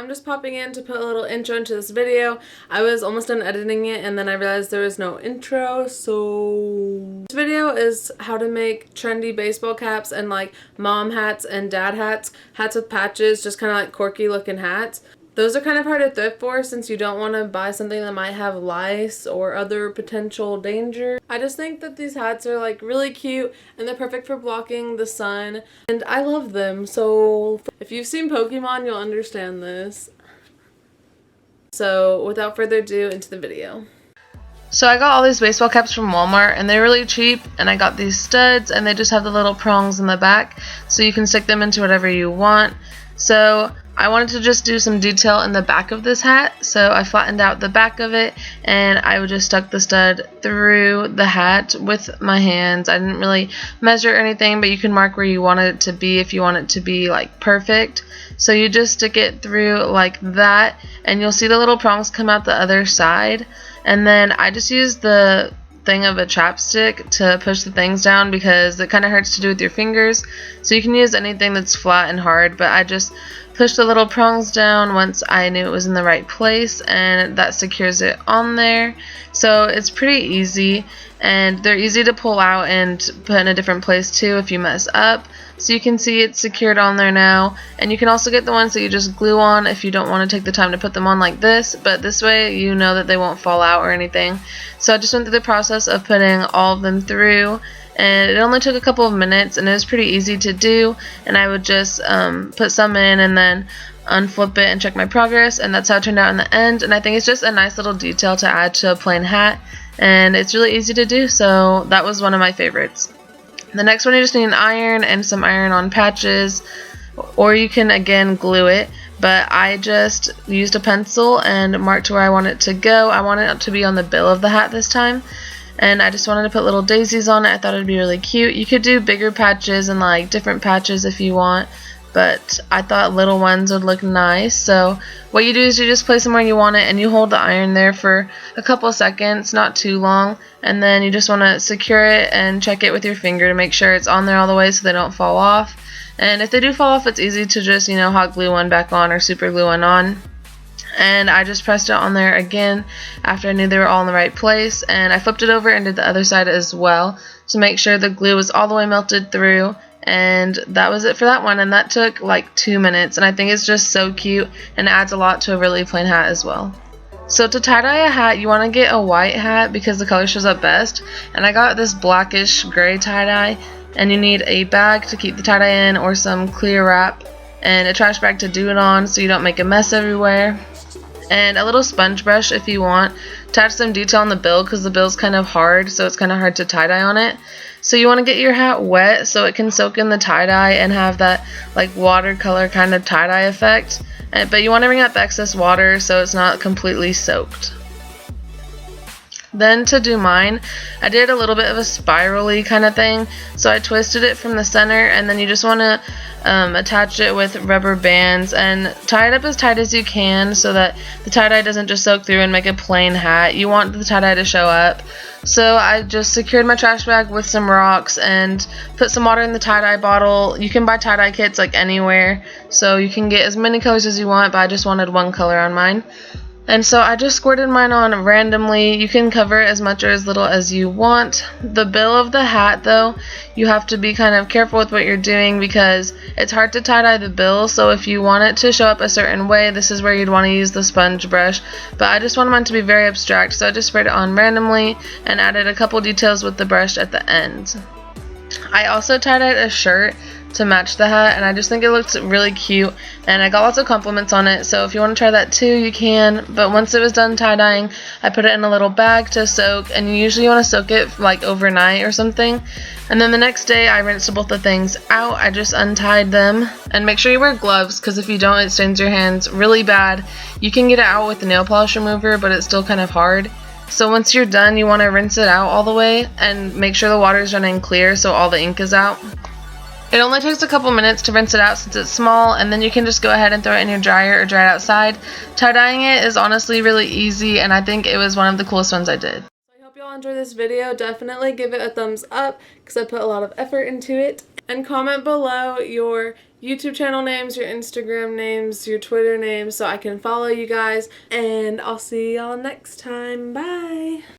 just popping in to put a little intro into this video. I was almost done editing it and then I realized there was no intro, so this video is how to make trendy baseball caps and like mom hats and dad hats, hats with patches, just kind of like quirky looking hats. Those are kind of hard to thrift for since you don't want to buy something that might have lice or other potential danger. I just think that these hats are like really cute and they're perfect for blocking the sun and I love them. So if you've seen Pokemon, you'll understand this. So without further ado, into the video. So I got all these baseball caps from Walmart and they're really cheap, and I got these studs and they just have the little prongs in the back so you can stick them into whatever you want. So I wanted to just do some detail in the back of this hat, so I flattened out the back of it and I just stuck the stud through the hat with my hands. I didn't really measure anything, but you can mark where you want it to be if you want it to be like perfect. So you just stick it through like that and you'll see the little prongs come out the other side. And then I just used the thing of a chapstick to push the things down because it kind of hurts to do with your fingers. So you can use anything that's flat and hard, but I just pushed the little prongs down once I knew it was in the right place, and that secures it on there. So it's pretty easy, and they're easy to pull out and put in a different place too if you mess up. So you can see it's secured on there now, and you can also get the ones that you just glue on if you don't want to take the time to put them on like this, but this way you know that they won't fall out or anything. So I just went through the process of putting all of them through, and it only took a couple of minutes and it was pretty easy to do, and I would just put some in and then unflip it and check my progress, and that's how it turned out in the end. And I think it's just a nice little detail to add to a plain hat, and it's really easy to do, so that was one of my favorites. The next one, you just need an iron and some iron-on patches, or you can again glue it, but I just used a pencil and marked where I want it to go. I want it to be on the bill of the hat this time, and I just wanted to put little daisies on it. I thought it would be really cute. You could do bigger patches and like different patches if you want, but I thought little ones would look nice. So what you do is you just place them where you want it and you hold the iron there for a couple seconds, not too long, and then you just want to secure it and check it with your finger to make sure it's on there all the way so they don't fall off. And if they do fall off, it's easy to just, you know, hot glue one back on or super glue one on. And I just pressed it on there again after I knew they were all in the right place, and I flipped it over and did the other side as well to make sure the glue was all the way melted through. And that was it for that one, and that took like 2 minutes, and I think it's just so cute and adds a lot to a really plain hat as well. So to tie-dye a hat, you want to get a white hat because the color shows up best, and I got this blackish gray tie-dye, and you need a bag to keep the tie-dye in or some clear wrap and a trash bag to do it on so you don't make a mess everywhere, and a little sponge brush if you want to add some detail on the bill because the bill's kind of hard, so it's kind of hard to tie-dye on it. So you want to get your hat wet so it can soak in the tie-dye and have that like watercolor kind of tie-dye effect, but you want to bring out the excess water so it's not completely soaked. Then to do mine, I did a little bit of a spirally kind of thing, so I twisted it from the center, and then you just want to attach it with rubber bands and tie it up as tight as you can so that the tie-dye doesn't just soak through and make a plain hat. You want the tie-dye to show up. So I just secured my trash bag with some rocks and put some water in the tie-dye bottle. You can buy tie-dye kits like anywhere, so you can get as many colors as you want, but I just wanted one color on mine. And so I just squirted mine on randomly. You can cover it as much or as little as you want. The bill of the hat, though, you have to be kind of careful with what you're doing because it's hard to tie-dye the bill. So if you want it to show up a certain way, this is where you'd want to use the sponge brush. But I just wanted mine to be very abstract, so I just sprayed it on randomly and added a couple details with the brush at the end. I also tie-dyed a shirt to match the hat, and I just think it looks really cute, and I got lots of compliments on it, so if you want to try that too, you can. But once it was done tie-dyeing, I put it in a little bag to soak, and you usually want to soak it like overnight or something. And then the next day I rinsed both the things out. I just untied them, and make sure you wear gloves because if you don't, it stains your hands really bad. You can get it out with the nail polish remover, but it's still kind of hard. So once you're done, you want to rinse it out all the way and make sure the water is running clear so all the ink is out. It only takes a couple minutes to rinse it out since it's small, and then you can just go ahead and throw it in your dryer or dry it outside. Tie-dyeing it is honestly really easy, and I think it was one of the coolest ones I did. I hope y'all enjoyed this video. Definitely give it a thumbs up because I put a lot of effort into it. And comment below your YouTube channel names, your Instagram names, your Twitter names so I can follow you guys. And I'll see y'all next time. Bye!